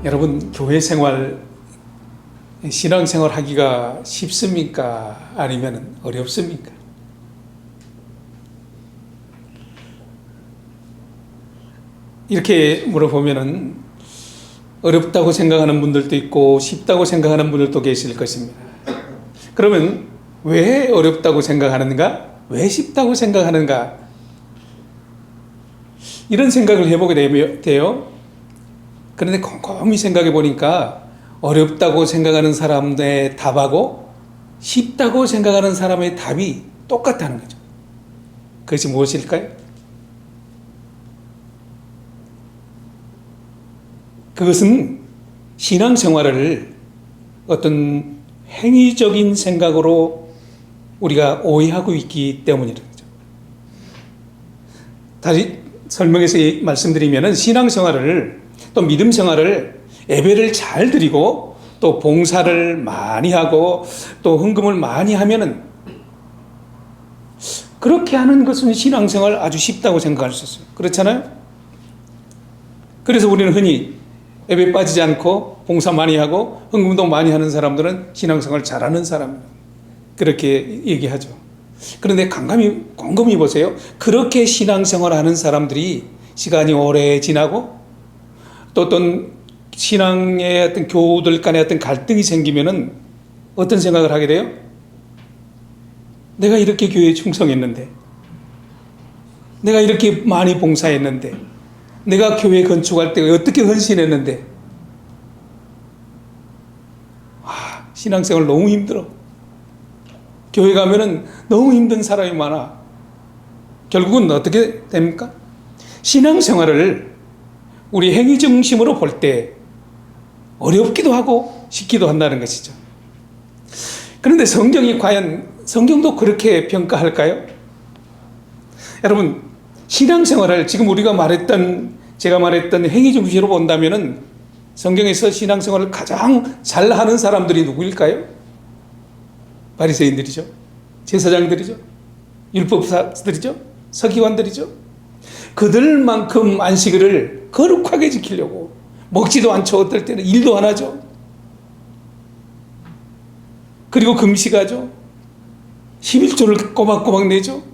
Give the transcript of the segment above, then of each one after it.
여러분, 교회 생활, 신앙 생활 하기가 쉽습니까? 아니면 어렵습니까? 이렇게 물어보면은 어렵다고 생각하는 분들도 있고 쉽다고 생각하는 분들도 계실 것입니다. 그러면 왜 어렵다고 생각하는가? 왜 쉽다고 생각하는가? 이런 생각을 해보게 돼요. 그런데 곰곰이 생각해 보니까 어렵다고 생각하는 사람의 답하고 쉽다고 생각하는 사람의 답이 똑같다는 거죠. 그것이 무엇일까요? 그것은 신앙생활을 어떤 행위적인 생각으로 우리가 오해하고 있기 때문이라는 거죠. 다시 설명해서 말씀드리면 신앙생활을 또 믿음생활을 예배를 잘 드리고 또 봉사를 많이 하고 또 헌금을 많이 하면은 그렇게 하는 것은 신앙생활 아주 쉽다고 생각할 수 있어요. 그렇잖아요? 그래서 우리는 흔히 예배 빠지지 않고 봉사 많이 하고 헌금도 많이 하는 사람들은 신앙생활 잘하는 사람 그렇게 얘기하죠. 그런데 곰곰이 보세요. 그렇게 신앙생활 하는 사람들이 시간이 오래 지나고 또 어떤 신앙의 어떤 교우들 간에 어떤 갈등이 생기면은 어떤 생각을 하게 돼요? 내가 이렇게 교회에 충성했는데, 내가 이렇게 많이 봉사했는데, 내가 교회 건축할 때 어떻게 헌신했는데, 신앙생활 너무 힘들어. 교회 가면은 너무 힘든 사람이 많아. 결국은 어떻게 됩니까? 신앙생활을 우리 행위 중심으로 볼 때 어렵기도 하고 쉽기도 한다는 것이죠. 그런데 성경도 그렇게 평가할까요? 여러분, 신앙생활을 지금 제가 말했던 행위 중심으로 본다면은 성경에서 신앙생활을 가장 잘하는 사람들이 누구일까요? 바리새인들이죠. 제사장들이죠. 율법사들이죠. 서기관들이죠. 그들만큼 안식일을 거룩하게 지키려고 먹지도 않죠. 어떨 때는 일도 안 하죠. 그리고 금식하죠. 11조를 꼬박꼬박 내죠.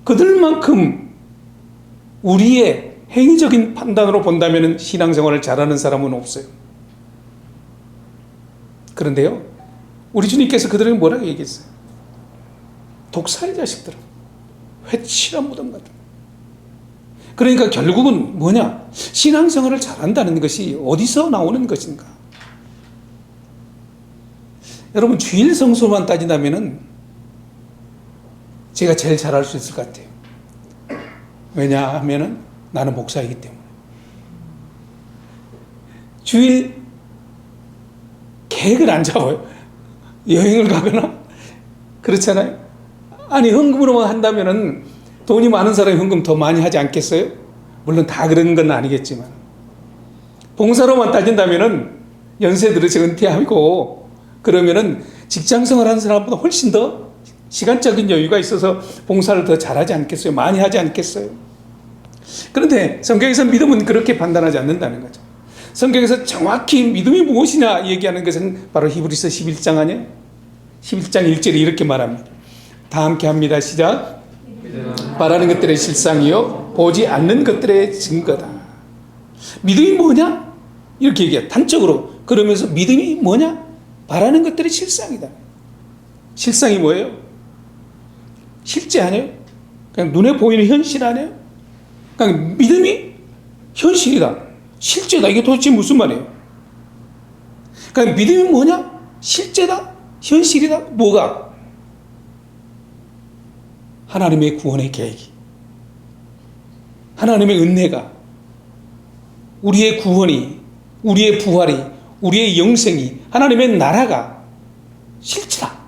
그들만큼 우리의 행위적인 판단으로 본다면 신앙생활을 잘하는 사람은 없어요. 그런데요, 우리 주님께서 그들에게 뭐라고 얘기했어요? 독사의 자식들아, 회칠한 무덤 같은. 그러니까 결국은 뭐냐? 신앙생활을 잘한다는 것이 어디서 나오는 것인가? 여러분, 주일 성수만 따진다면은 제가 제일 잘할 수 있을 것 같아요. 왜냐하면은 나는 목사이기 때문에. 주일 계획을 안 잡아요. 여행을 가거나 그렇잖아요. 아니, 헌금으로만 한다면은 돈이 많은 사람이 헌금 더 많이 하지 않겠어요? 물론 다 그런 건 아니겠지만 봉사로만 따진다면은 연세 들어서 은퇴하고 그러면은 직장생활 하는 사람보다 훨씬 더 시간적인 여유가 있어서 봉사를 더 잘하지 않겠어요? 많이 하지 않겠어요? 그런데 성경에서 믿음은 그렇게 판단하지 않는다는 거죠. 성경에서 정확히 믿음이 무엇이냐 얘기하는 것은 바로 히브리서 11장 아니에요? 11장 1절에 이렇게 말합니다. 다 함께 합니다. 시작. 바라는 것들의 실상이요 보지 않는 것들의 증거다. 믿음이 뭐냐? 이렇게 얘기해요. 단적으로. 그러면서 믿음이 뭐냐? 바라는 것들의 실상이다. 실상이 뭐예요? 실제 아니에요? 그냥 눈에 보이는 현실 아니에요? 그냥 믿음이 현실이다. 실제다. 이게 도대체 무슨 말이에요? 그러니까 믿음이 뭐냐? 실제다. 현실이다. 뭐가? 하나님의 구원의 계획이, 하나님의 은혜가, 우리의 구원이, 우리의 부활이, 우리의 영생이, 하나님의 나라가 실체다.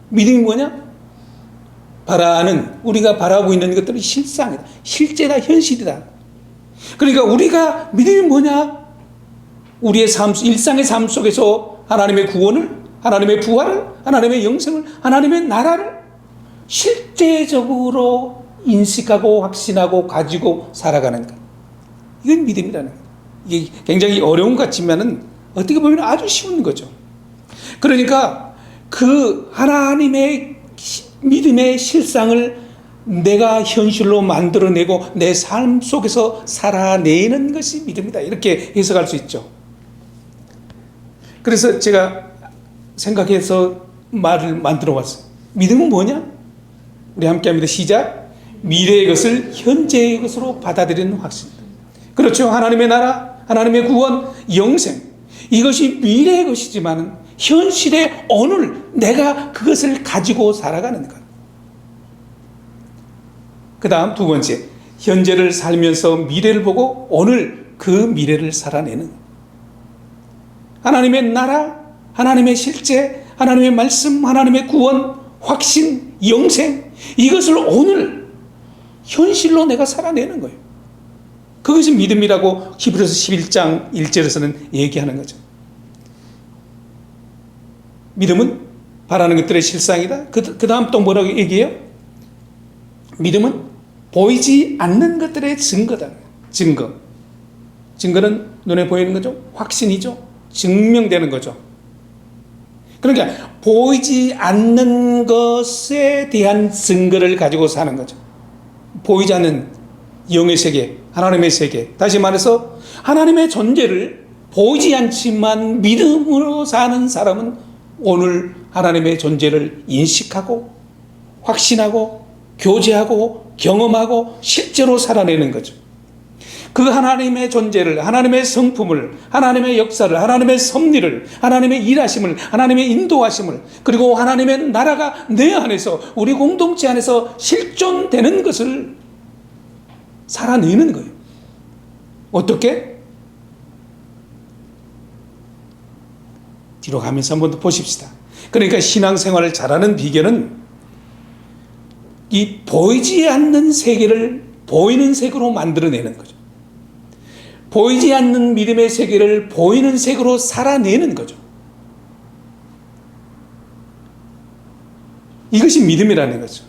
믿음이 뭐냐? 우리가 바라고 있는 것들은 실상이다. 실제다. 현실이다. 그러니까 우리가 믿음이 뭐냐? 우리의 일상의 삶 속에서 하나님의 구원을, 하나님의 부활을, 하나님의 영생을, 하나님의 나라를 실제적으로 인식하고 확신하고 가지고 살아가는 것. 이건 믿음이라는 거예요. 이게 굉장히 어려운 것 같지만은 어떻게 보면 아주 쉬운 거죠. 그러니까 그 하나님의 믿음의 실상을 내가 현실로 만들어내고 내 삶 속에서 살아내는 것이 믿음이다. 이렇게 해석할 수 있죠. 그래서 제가 생각해서 말을 만들어 왔어요. 믿음은 뭐냐? 우리 함께 합니다. 시작. 미래의 것을 현재의 것으로 받아들이는 확신. 그렇죠. 하나님의 나라, 하나님의 구원, 영생. 이것이 미래의 것이지만 현실의 오늘 내가 그것을 가지고 살아가는 것. 그 다음 두 번째, 현재를 살면서 미래를 보고 오늘 그 미래를 살아내는 것. 하나님의 나라, 하나님의 실제, 하나님의 말씀, 하나님의 구원, 확신, 영생, 이것을 오늘 현실로 내가 살아내는 거예요. 그것이 믿음이라고 히브리서 11장 1절에서는 얘기하는 거죠. 믿음은 바라는 것들의 실상이다. 그 다음 또 뭐라고 얘기해요? 믿음은 보이지 않는 것들의 증거다. 증거. 증거는 눈에 보이는 거죠. 확신이죠. 증명되는 거죠. 그러니까 보이지 않는 것에 대한 증거를 가지고 사는 거죠. 보이지 않는 영의 세계, 하나님의 세계. 다시 말해서 하나님의 존재를 보이지 않지만 믿음으로 사는 사람은 오늘 하나님의 존재를 인식하고 확신하고 교제하고 경험하고 실제로 살아내는 거죠. 그 하나님의 존재를, 하나님의 성품을, 하나님의 역사를, 하나님의 섭리를, 하나님의 일하심을, 하나님의 인도하심을, 그리고 하나님의 나라가 내 안에서, 우리 공동체 안에서 실존되는 것을 살아내는 거예요. 어떻게? 뒤로 가면서 한번 더 보십시다. 그러니까 신앙생활을 잘하는 비결은 이 보이지 않는 세계를 보이는 세계로 만들어내는 거죠. 보이지 않는 믿음의 세계를 보이는 세계로 살아내는 거죠. 이것이 믿음이라는 거죠.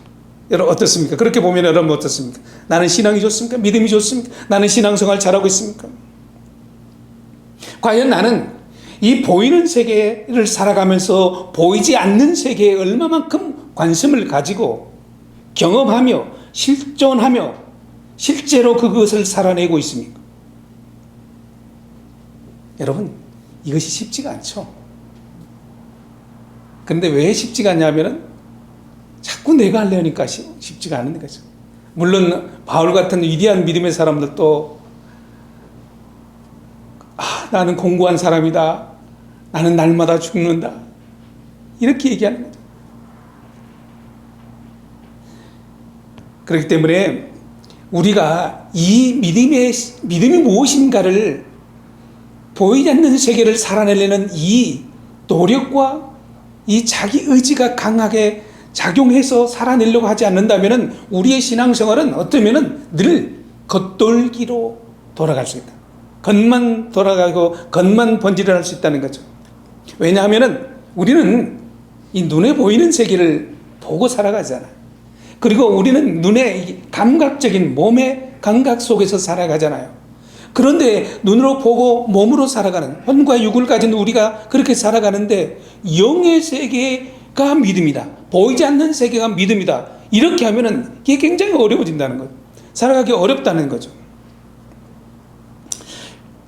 여러분 어떻습니까? 그렇게 보면 여러분 어떻습니까? 나는 신앙이 좋습니까? 믿음이 좋습니까? 나는 신앙생활 잘하고 있습니까? 과연 나는 이 보이는 세계를 살아가면서 보이지 않는 세계에 얼마만큼 관심을 가지고 경험하며 실존하며 실제로 그것을 살아내고 있습니까? 여러분, 이것이 쉽지가 않죠. 그런데 왜 쉽지가 않냐면은 자꾸 내가 하려니까 쉽지가 않은 거죠. 물론 바울 같은 위대한 믿음의 사람들도 나는 공고한 사람이다. 나는 날마다 죽는다. 이렇게 얘기하는 거죠. 그렇기 때문에 우리가 이 믿음이 무엇인가를 보이지 않는 세계를 살아내려는 이 노력과 이 자기 의지가 강하게 작용해서 살아내려고 하지 않는다면 우리의 신앙생활은 어쩌면 늘 겉돌기로 돌아갈 수 있다. 겉만 돌아가고 겉만 번지를 할 수 있다는 거죠. 왜냐하면 우리는 이 눈에 보이는 세계를 보고 살아가잖아요. 그리고 우리는 눈의 감각적인 몸의 감각 속에서 살아가잖아요. 그런데 눈으로 보고 몸으로 살아가는 혼과 육을 가진 우리가 그렇게 살아가는데 영의 세계가 믿음이다. 보이지 않는 세계가 믿음이다. 이렇게 하면은 이게 굉장히 어려워진다는 거죠. 살아가기 어렵다는 거죠.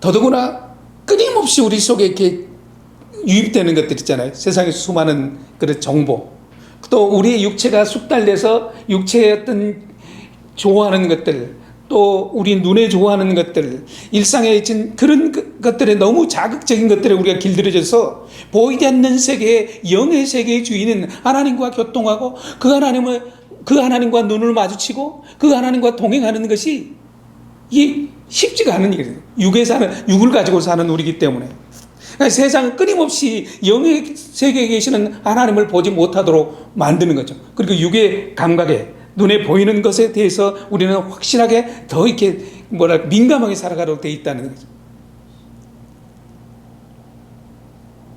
더더구나 끊임없이 우리 속에 이렇게 유입되는 것들 있잖아요. 세상에서 수많은 그런 정보. 또 우리의 육체가 숙달돼서 육체의 어떤 좋아하는 것들, 또 우리 눈에 좋아하는 것들, 일상에 있는 그런 것들에 너무 자극적인 것들에 우리가 길들여져서 보이지 않는 세계의 영의 세계의 주인은 하나님과 교통하고 그 하나님과 눈을 마주치고 그 하나님과 동행하는 것이 이게 쉽지가 않은 일이에요. 육을 가지고 사는 우리이기 때문에. 그러니까 세상은 끊임없이 영의 세계에 계시는 하나님을 보지 못하도록 만드는 거죠. 그리고 육의 감각에 눈에 보이는 것에 대해서 우리는 확실하게 더 이렇게 민감하게 살아가도록 되어 있다는 거죠.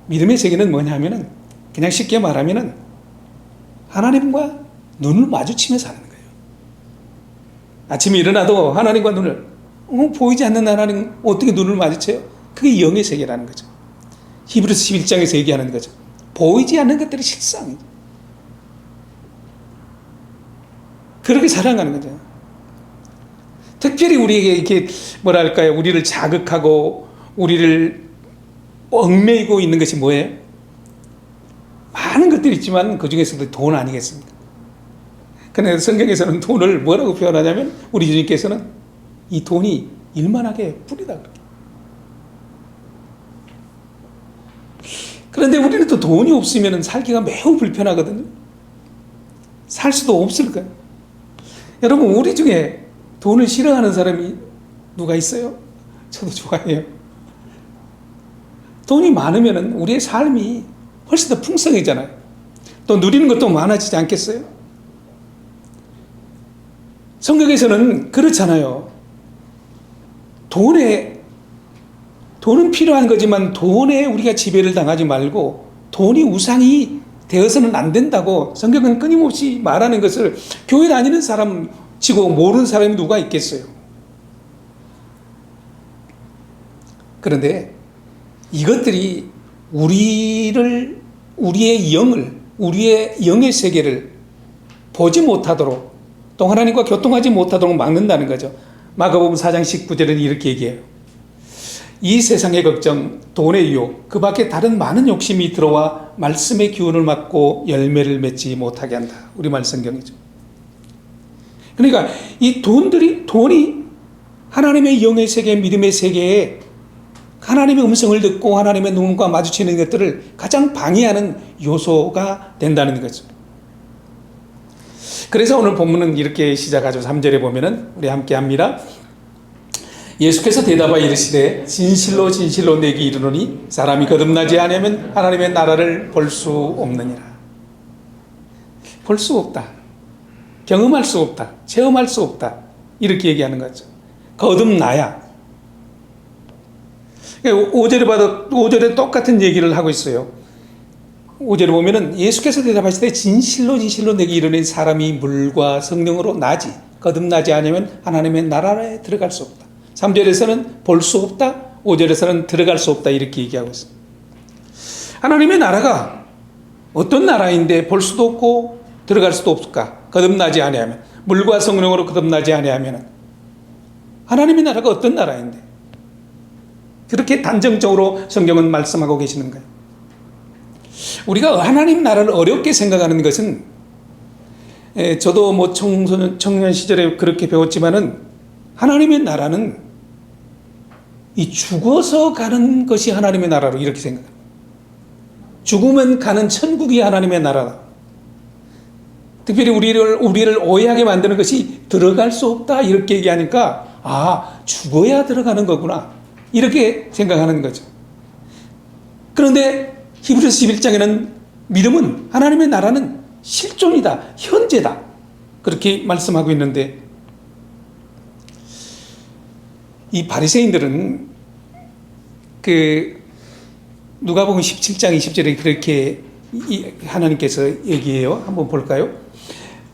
믿음의 세계는 뭐냐면은 그냥 쉽게 말하면은 하나님과 눈을 마주치며 사는 거예요. 아침에 일어나도 하나님과 눈을 보이지 않는 하나님 어떻게 눈을 마주쳐요? 그게 영의 세계라는 거죠. 히브리서 11장에서 얘기하는 거죠. 보이지 않는 것들이 실상이죠. 그렇게 살아가는 거죠. 특별히 우리에게 이렇게 뭐랄까요? 우리를 자극하고 우리를 얽매이고 있는 것이 뭐예요? 많은 것들이 있지만 그 중에서도 돈 아니겠습니까? 그런데 성경에서는 돈을 뭐라고 표현하냐면 우리 주님께서는 이 돈이 일만하게 뿌리다 그래요. 그런데 우리는 또 돈이 없으면 살기가 매우 불편하거든요. 살 수도 없을 거예요. 여러분, 우리 중에 돈을 싫어하는 사람이 누가 있어요? 저도 좋아해요. 돈이 많으면 우리의 삶이 훨씬 더 풍성해잖아요. 또 누리는 것도 많아지지 않겠어요? 성경에서는 그렇잖아요. 돈은 필요한 거지만 돈에 우리가 지배를 당하지 말고 돈이 우상이 되어서는 안 된다고 성경은 끊임없이 말하는 것을 교회 다니는 사람 치고 모르는 사람이 누가 있겠어요? 그런데 이것들이 우리의 영의 세계를 보지 못하도록 또 하나님과 교통하지 못하도록 막는다는 거죠. 마가복음 4장 19절은 이렇게 얘기해요. 이 세상의 걱정, 돈의 유혹, 그 밖에 다른 많은 욕심이 들어와 말씀의 기운을 막고 열매를 맺지 못하게 한다. 우리말 성경이죠. 그러니까 이 돈이 하나님의 영의 세계, 믿음의 세계에 하나님의 음성을 듣고 하나님의 눈과 마주치는 것들을 가장 방해하는 요소가 된다는 거죠. 그래서 오늘 본문은 이렇게 시작하죠. 3절에 보면은 우리 함께 합니다. 예수께서 대답하여 이르시되 진실로 진실로 내게 이르노니 사람이 거듭나지 않으면 하나님의 나라를 볼 수 없느니라. 볼 수 없다. 경험할 수 없다. 체험할 수 없다. 이렇게 얘기하는 거죠. 거듭나야. 5절에 똑같은 얘기를 하고 있어요. 5절에 보면은 예수께서 대답하실 때 진실로 진실로 내게 이르는 사람이 물과 성령으로 나지 거듭나지 않으면 하나님의 나라에 들어갈 수 없다. 3절에서는 볼 수 없다. 5절에서는 들어갈 수 없다. 이렇게 얘기하고 있습니다. 하나님의 나라가 어떤 나라인데 볼 수도 없고 들어갈 수도 없을까? 거듭나지 아니하면, 물과 성령으로 거듭나지 아니하면 하나님의 나라가 어떤 나라인데? 그렇게 단정적으로 성경은 말씀하고 계시는 거예요. 우리가 하나님 나라를 어렵게 생각하는 것은, 저도 뭐 청년 시절에 그렇게 배웠지만은 하나님의 나라는 이 죽어서 가는 것이 하나님의 나라로 이렇게 생각합니다. 죽으면 가는 천국이 하나님의 나라다. 특별히 우리를 오해하게 만드는 것이 들어갈 수 없다 이렇게 얘기하니까 죽어야 들어가는 거구나 이렇게 생각하는 거죠. 그런데 히브리서 11장에는 믿음은 하나님의 나라는 실존이다, 현재다 그렇게 말씀하고 있는데, 이 바리새인들은 누가복음 17장 20절에 그렇게 하나님께서 얘기해요. 한번 볼까요?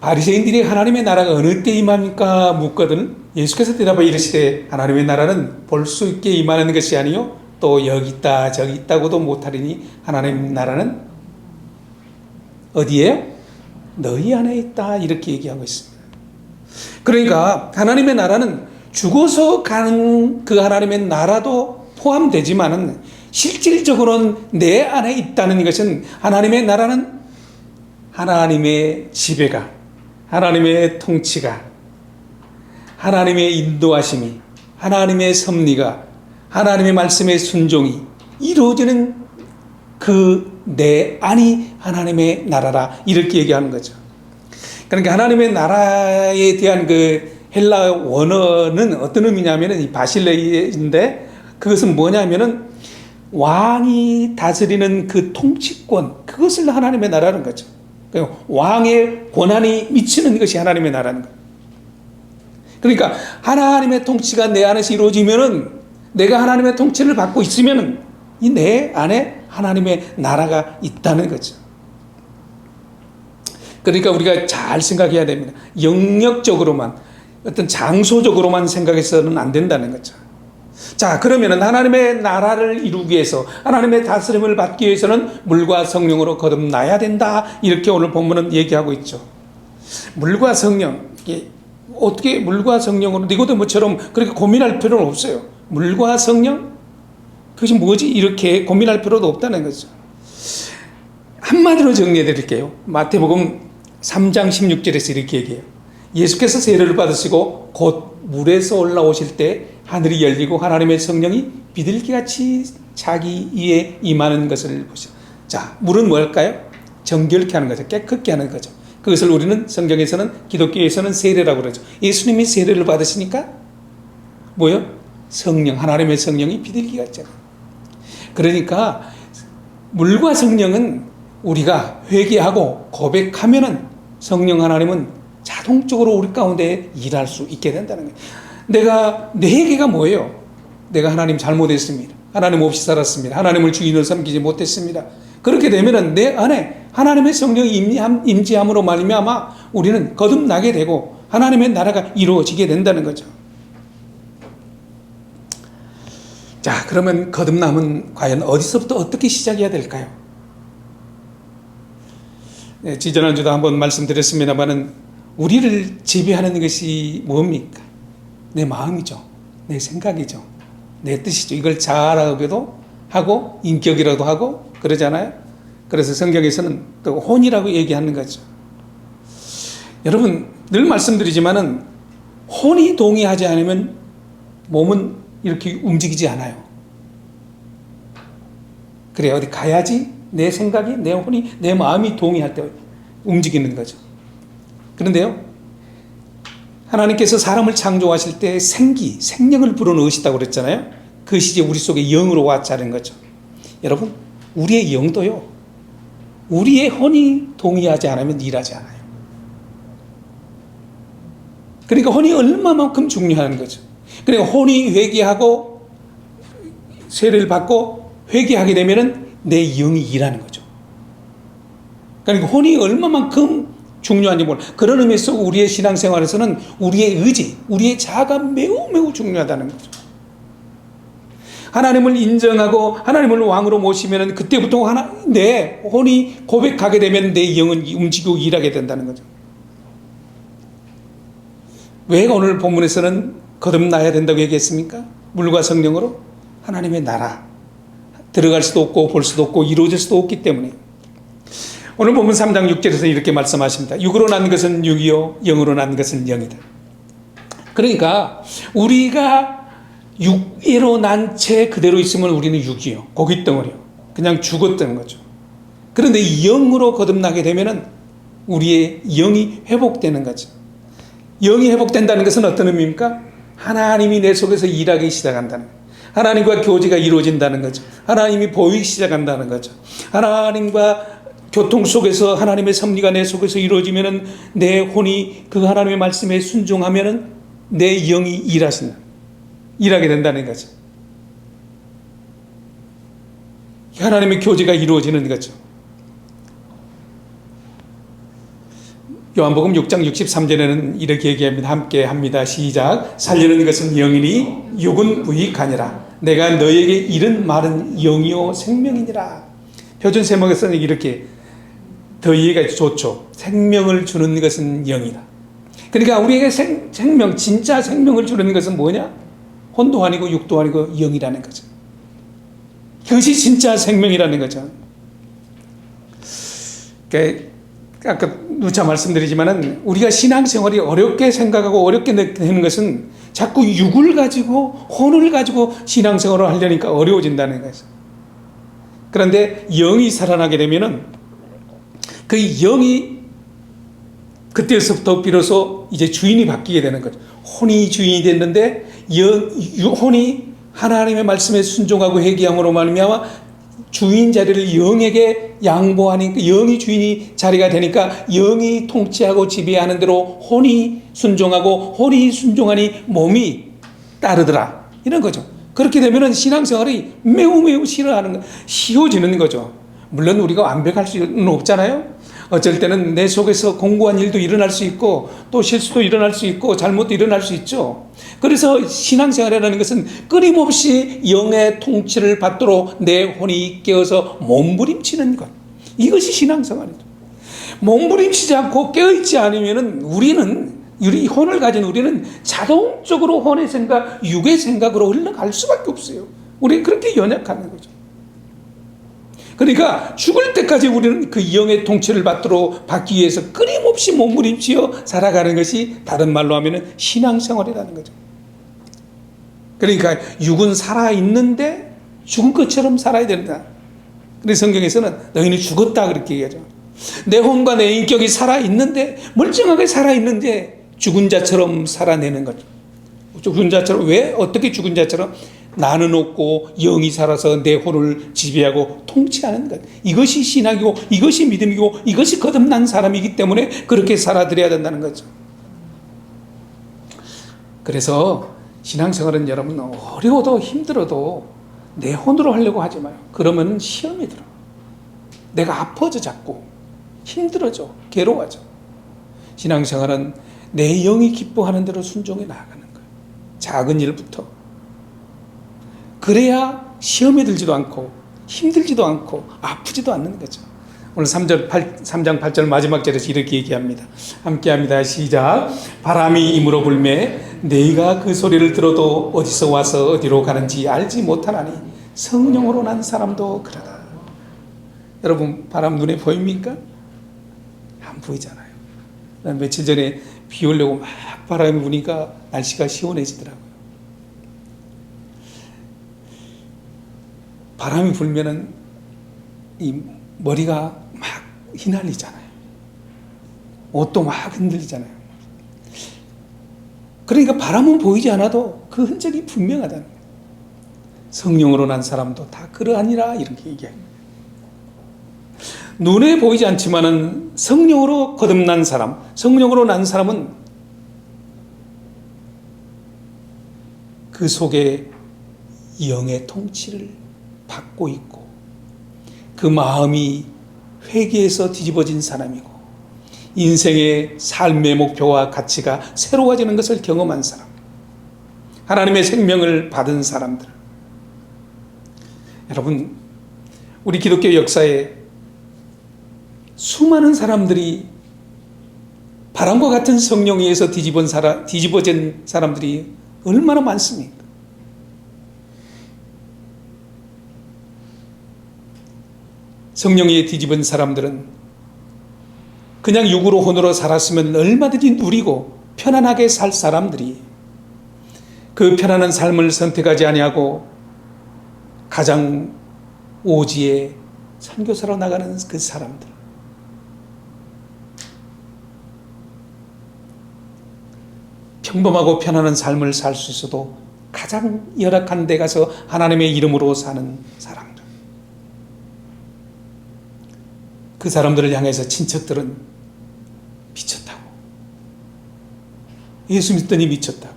바리새인들이 하나님의 나라가 어느 때 임합니까? 묻거든 예수께서 대답하여 이르시되 하나님의 나라는 볼 수 있게 임하는 것이 아니요 또 여기 있다 저기 있다고도 못하리니 하나님의 나라는 어디에요? 너희 안에 있다 이렇게 얘기하고 있습니다. 그러니까 하나님의 나라는 죽어서 가는 그 하나님의 나라도 포함되지만은 실질적으로는 내 안에 있다는 것은, 하나님의 나라는 하나님의 지배가, 하나님의 통치가, 하나님의 인도하심이, 하나님의 섭리가, 하나님의 말씀의 순종이 이루어지는 그 내 안이 하나님의 나라라 이렇게 얘기하는 거죠. 그러니까 하나님의 나라에 대한 그 헬라 원어는 어떤 의미냐면은 이 바실레이인데, 그것은 뭐냐면은 왕이 다스리는 그 통치권, 그것을 하나님의 나라는 거죠. 왕의 권한이 미치는 것이 하나님의 나라는 거예요. 그러니까 하나님의 통치가 내 안에서 이루어지면은, 내가 하나님의 통치를 받고 있으면은 이 내 안에 하나님의 나라가 있다는 거죠. 그러니까 우리가 잘 생각해야 됩니다. 영역적으로만, 어떤 장소적으로만 생각해서는 안 된다는 거죠. 자, 그러면은 하나님의 나라를 이루기 위해서, 하나님의 다스림을 받기 위해서는 물과 성령으로 거듭나야 된다. 이렇게 오늘 본문은 얘기하고 있죠. 물과 성령, 이게 어떻게 물과 성령으로 니고데모처럼 그렇게 고민할 필요는 없어요. 물과 성령? 그것이 뭐지? 이렇게 고민할 필요도 없다는 거죠. 한마디로 정리해 드릴게요. 마태복음 3장 16절에서 이렇게 얘기해요. 예수께서 세례를 받으시고 곧 물에서 올라오실 때 하늘이 열리고 하나님의 성령이 비둘기같이 자기 위에 임하는 것을 보시오. 자, 물은 뭘까요? 정결케 하는 거죠. 깨끗게 하는 거죠. 그것을 우리는 성경에서는, 기독교에서는 세례라고 그러죠. 예수님이 세례를 받으시니까 뭐요? 성령, 하나님의 성령이 비둘기같이. 그러니까 물과 성령은 우리가 회개하고 고백하면은 성령 하나님은 자동적으로 우리 가운데 일할 수 있게 된다는 거예요. 내 회개가 뭐예요? 내가 하나님 잘못했습니다. 하나님 없이 살았습니다. 하나님을 주인으로 섬기지 못했습니다. 그렇게 되면은 내 안에 하나님의 성령이 임재함으로 말미암아 우리는 거듭나게 되고 하나님의 나라가 이루어지게 된다는 거죠. 자, 그러면 거듭남은 과연 어디서부터 어떻게 시작해야 될까요? 네, 지지난주도 한번 말씀드렸습니다만은 우리를 지배하는 것이 뭡니까? 내 마음이죠. 내 생각이죠. 내 뜻이죠. 이걸 자아라고도 하고 인격이라도 하고 그러잖아요. 그래서 성경에서는 또 혼이라고 얘기하는 거죠. 여러분, 늘 말씀드리지만은 혼이 동의하지 않으면 몸은 이렇게 움직이지 않아요. 그래, 어디 가야지 내 생각이, 내 혼이, 내 마음이 동의할 때 움직이는 거죠. 그런데요, 하나님께서 사람을 창조하실 때 생명을 불어넣으시다고 그랬잖아요. 그것이 이제 우리 속에 영으로 와짜는 거죠. 여러분, 우리의 영도요, 우리의 혼이 동의하지 않으면 일하지 않아요. 그러니까 혼이 얼마만큼 중요한 거죠. 그러니까 혼이 회개하고 세례를 받고 회개하게 되면은 내 영이 일하는 거죠. 그러니까 혼이 얼마만큼 중요한지 몰라. 그런 의미에서 우리의 신앙생활에서는 우리의 의지, 우리의 자아가 매우 매우 중요하다는 거죠. 하나님을 인정하고 하나님을 왕으로 모시면은 그때부터 내 혼이 고백하게 되면 내 영은 움직이고 일하게 된다는 거죠. 왜 오늘 본문에서는 거듭나야 된다고 얘기했습니까? 물과 성령으로 하나님의 나라 들어갈 수도 없고 볼 수도 없고 이루어질 수도 없기 때문에 오늘 본문 3장 6절에서 이렇게 말씀하십니다. 육으로 난 것은 육이요 영으로 난 것은 영이다. 그러니까 우리가 육으로 난 채 그대로 있으면 우리는 육이요, 고깃덩어리요, 그냥 죽었던 거죠. 그런데 영으로 거듭나게 되면은 우리의 영이 회복되는 거죠. 영이 회복된다는 것은 어떤 의미입니까? 하나님이 내 속에서 일하기 시작한다는 거예요. 하나님과 교제가 이루어진다는 거죠. 하나님이 보이기 시작한다는 거죠. 하나님과 교통 속에서 하나님의 섭리가 내 속에서 이루어지면은 내 혼이 그 하나님의 말씀에 순종하면은 내 영이 일하게 된다는 거죠. 하나님의 교제가 이루어지는 거죠. 요한복음 6장 63절에는 이렇게 얘기합니다. 함께 합니다. 시작. 살리는 것은 영이니 육은 무익하니라. 내가 너에게 이른 말은 영이요 생명이니라. 표준 세목에서는 이렇게 더 이해가 좋죠. 생명을 주는 것은 영이다. 그러니까 우리에게 생명, 진짜 생명을 주는 것은 뭐냐? 혼도 아니고 육도 아니고 영이라는 거죠. 그것이 진짜 생명이라는 거죠. 그러니까 아까 누차 말씀드리지만은 우리가 신앙생활이 어렵게 생각하고 어렵게 되는 것은 자꾸 육을 가지고 혼을 가지고 신앙생활을 하려니까 어려워진다는 거죠. 그런데 영이 살아나게 되면은 그 영이 그때서부터 비로소 이제 주인이 바뀌게 되는 거죠. 혼이 주인이 됐는데 혼이 하나님의 말씀에 순종하고 회개함으로 말미암아 주인 자리를 영에게 양보하니까 영이 주인이 자리가 되니까 영이 통치하고 지배하는 대로 혼이 순종하고 혼이 순종하니 몸이 따르더라. 이런 거죠. 그렇게 되면 신앙생활이 매우 매우 쉬워지는 거죠. 물론 우리가 완벽할 수는 없잖아요. 어쩔 때는 내 속에서 공고한 일도 일어날 수 있고 또 실수도 일어날 수 있고 잘못도 일어날 수 있죠. 그래서 신앙생활이라는 것은 끊임없이 영의 통치를 받도록 내 혼이 깨어서 몸부림치는 것. 이것이 신앙생활이죠. 몸부림치지 않고 깨어있지 않으면 우리 혼을 가진 우리는 자동적으로 혼의 생각, 육의 생각으로 흘러갈 수밖에 없어요. 우리는 그렇게 연약한 거죠. 그러니까 죽을 때까지 우리는 그 영의 통치를 받기 위해서 끊임없이 몸부림치어 살아가는 것이 다른 말로 하면 신앙생활이라는 거죠. 그러니까 육은 살아있는데 죽은 것처럼 살아야 된다. 그래서 성경에서는 너희는 죽었다 그렇게 얘기하죠. 내 혼과 내 인격이 살아있는데, 멀쩡하게 살아있는데 죽은 자처럼 살아내는 거죠. 죽은 자처럼, 왜? 어떻게 죽은 자처럼? 나는 없고 영이 살아서 내 혼을 지배하고 통치하는 것. 이것이 신학이고 이것이 믿음이고 이것이 거듭난 사람이기 때문에 그렇게 살아드려야 된다는 거죠. 그래서 신앙생활은 여러분 어려워도 힘들어도 내 혼으로 하려고 하지 마요. 그러면 시험이 들어. 내가 아파져 자꾸 힘들어져, 괴로워져. 신앙생활은 내 영이 기뻐하는 대로 순종해 나아가는 거예요. 작은 일부터. 그래야 시험에 들지도 않고 힘들지도 않고 아프지도 않는 거죠. 오늘 3장 8절 마지막 절에서 이렇게 얘기합니다. 함께합니다. 시작. 바람이 임으로 불매 너희가 그 소리를 들어도 어디서 와서 어디로 가는지 알지 못하나니 성령으로 난 사람도 그러다. 여러분 바람 눈에 보입니까? 안 보이잖아요. 며칠 전에 비 오려고 막 바람이 부니까 날씨가 시원해지더라고요. 바람이 불면은 이 머리가 막 휘날리잖아요. 옷도 막 흔들리잖아요. 그러니까 바람은 보이지 않아도 그 흔적이 분명하다는 거예요. 성령으로 난 사람도 다 그러하니라 이렇게 얘기합니다. 눈에 보이지 않지만은 성령으로 거듭난 사람, 성령으로 난 사람은 그 속에 영의 통치를 받고 있고 그 마음이 회개에서 뒤집어진 사람이고 인생의 삶의 목표와 가치가 새로워지는 것을 경험한 사람, 하나님의 생명을 받은 사람들. 여러분 우리 기독교 역사에 수많은 사람들이 바람과 같은 성령에 의해서 뒤집어진 사람들이 얼마나 많습니까? 성령에 뒤집은 사람들은 그냥 육으로 혼으로 살았으면 얼마든지 누리고 편안하게 살 사람들이 그 편안한 삶을 선택하지 아니하고 가장 오지에 선교사로 나가는 그 사람들, 평범하고 편안한 삶을 살 수 있어도 가장 열악한 데 가서 하나님의 이름으로 사는 사람들, 그 사람들을 향해서 친척들은 미쳤다고, 예수 믿더니 미쳤다고,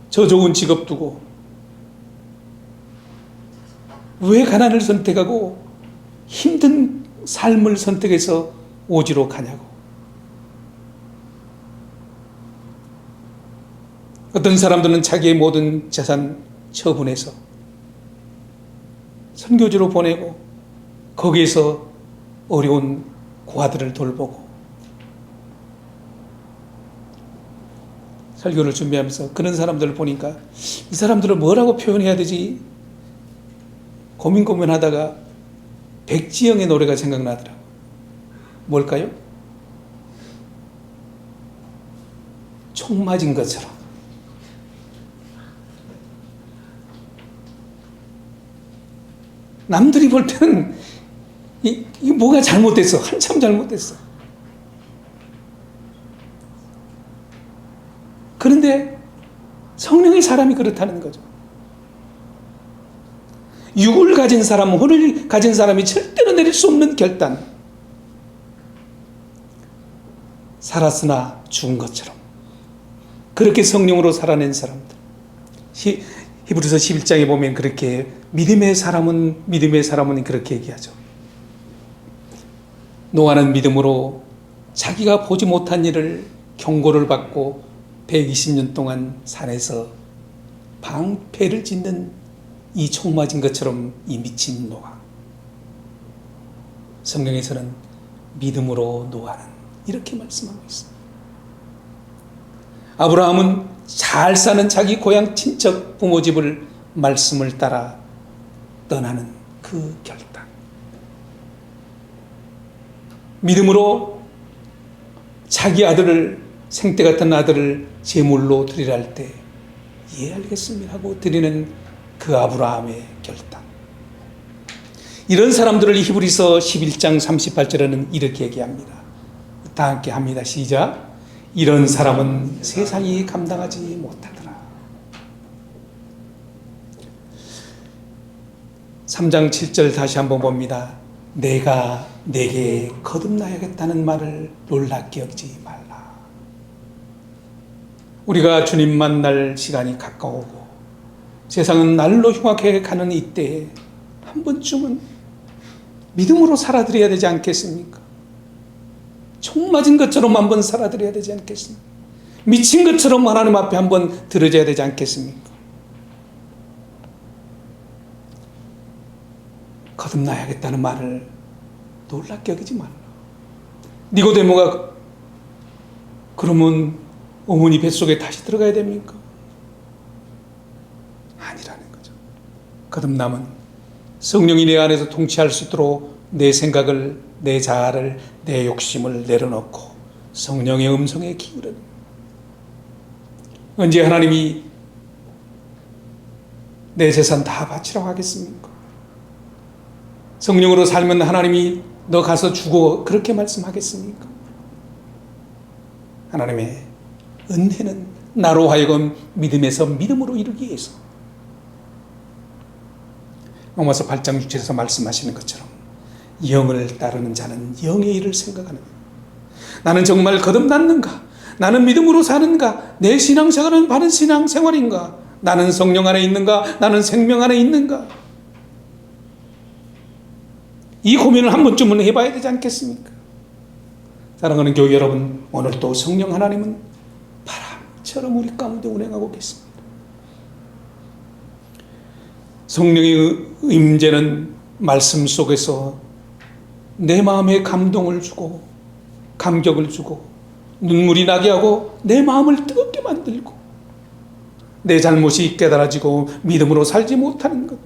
저 좋은 직업 두고 왜 가난을 선택하고 힘든 삶을 선택해서 오지로 가냐고. 어떤 사람들은 자기의 모든 재산 처분해서 선교지로 보내고 거기에서 어려운 고아들을 돌보고, 설교를 준비하면서 그런 사람들을 보니까 이 사람들을 뭐라고 표현해야 되지 고민하다가 백지영의 노래가 생각나더라고요. 뭘까요? 총 맞은 것처럼. 남들이 볼 때는 이 뭐가 잘못됐어. 한참 잘못됐어. 그런데 성령의 사람이 그렇다는 거죠. 육을 가진 사람, 혼을 가진 사람이 절대로 내릴 수 없는 결단. 살았으나 죽은 것처럼. 그렇게 성령으로 살아낸 사람들. 히브리서 11장에 보면 그렇게 믿음의 사람은 그렇게 얘기하죠. 노아는 믿음으로 자기가 보지 못한 일을 경고를 받고 120년 동안 산에서 방패를 짓는 이 총 맞은 것처럼 이 미친 노아. 성경에서는 믿음으로 노아는 이렇게 말씀하고 있습니다. 아브라함은 잘 사는 자기 고향 친척 부모 집을 말씀을 따라 떠나는 그 결단. 믿음으로 자기 아들을, 생때 같은 아들을 제물로 드리라 할 때 예 알겠습니다 하고 드리는 그 아브라함의 결단. 이런 사람들을 히브리서 11장 38절에는 이렇게 얘기합니다. 다 함께 합니다. 시작. 이런 사람은 세상이 감당하지 못하더라. 3장 7절 다시 한번 봅니다. 내가 내게 거듭나야겠다는 말을 놀랍게 여기지 말라. 우리가 주님 만날 시간이 가까우고 세상은 날로 흉악해 가는 이때에 한 번쯤은 믿음으로 살아드려야 되지 않겠습니까? 총 맞은 것처럼 한번 살아드려야 되지 않겠습니까? 미친 것처럼 하나님 앞에 한번 들어져야 되지 않겠습니까? 거듭나야겠다는 말을 놀랍게 여기지 말라. 니고데모가 그러면 어머니 뱃속에 다시 들어가야 됩니까? 아니라는 거죠. 거듭남은 성령이 내 안에서 통치할 수 있도록 내 생각을, 내 자아를, 내 욕심을 내려놓고 성령의 음성에 기울여는, 언제 하나님이 내 재산 다 바치라고 하겠습니까? 성령으로 살면 하나님이 너 가서 죽어 그렇게 말씀하겠습니까? 하나님의 은혜는 나로 하여금 믿음에서 믿음으로 이루기 위해서, 로마서 8장 6절에서 말씀하시는 것처럼 영을 따르는 자는 영의 일을 생각하는, 나는 정말 거듭났는가? 나는 믿음으로 사는가? 내 신앙생활은 바른 신앙생활인가? 나는 성령 안에 있는가? 나는 생명 안에 있는가? 이 고민을 한 번쯤은 해봐야 되지 않겠습니까? 사랑하는 교회 여러분, 오늘 또 성령 하나님은 바람처럼 우리 가운데 운행하고 계십니다. 성령의 임재는 말씀 속에서 내 마음에 감동을 주고 감격을 주고 눈물이 나게 하고 내 마음을 뜨겁게 만들고 내 잘못이 깨달아지고 믿음으로 살지 못하는 것,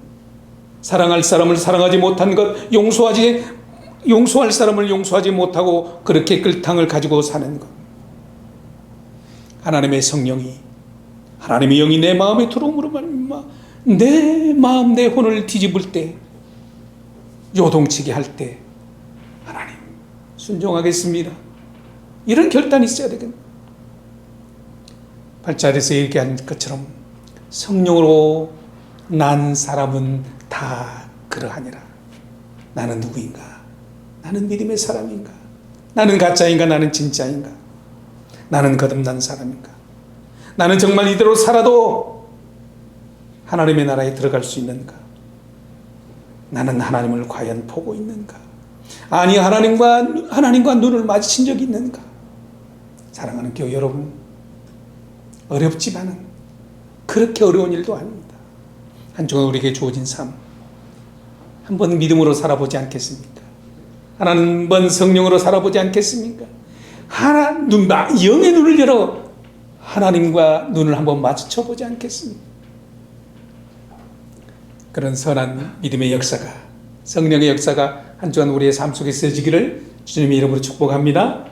사랑할 사람을 사랑하지 못한 것, 용서할 사람을 용서하지 못하고 그렇게 끌탕을 가지고 사는 것, 하나님의 성령이, 하나님의 영이 내 마음에 들어옴으로 말미암아 내 마음, 내 혼을 뒤집을 때, 요동치게 할 때 하나님 순종하겠습니다, 이런 결단이 있어야 되겠네. 8절에서 얘기한 것처럼 성령으로 난 사람은 다 그러하니라. 나는 누구인가? 나는 믿음의 사람인가? 나는 가짜인가? 나는 진짜인가? 나는 거듭난 사람인가? 나는 정말 이대로 살아도 하나님의 나라에 들어갈 수 있는가? 나는 하나님을 과연 보고 있는가? 아니, 하나님과 눈을 마주친 적이 있는가? 사랑하는 교회 여러분, 어렵지만은 그렇게 어려운 일도 아닙니다. 한 주간 우리에게 주어진 삶, 한번 믿음으로 살아보지 않겠습니까? 한번 성령으로 살아보지 않겠습니까? 영의 눈을 열어 하나님과 눈을 한번 마주쳐보지 않겠습니까? 그런 선한 믿음의 역사가, 성령의 역사가 한 주간 우리의 삶 속에 쓰여지기를 주님의 이름으로 축복합니다.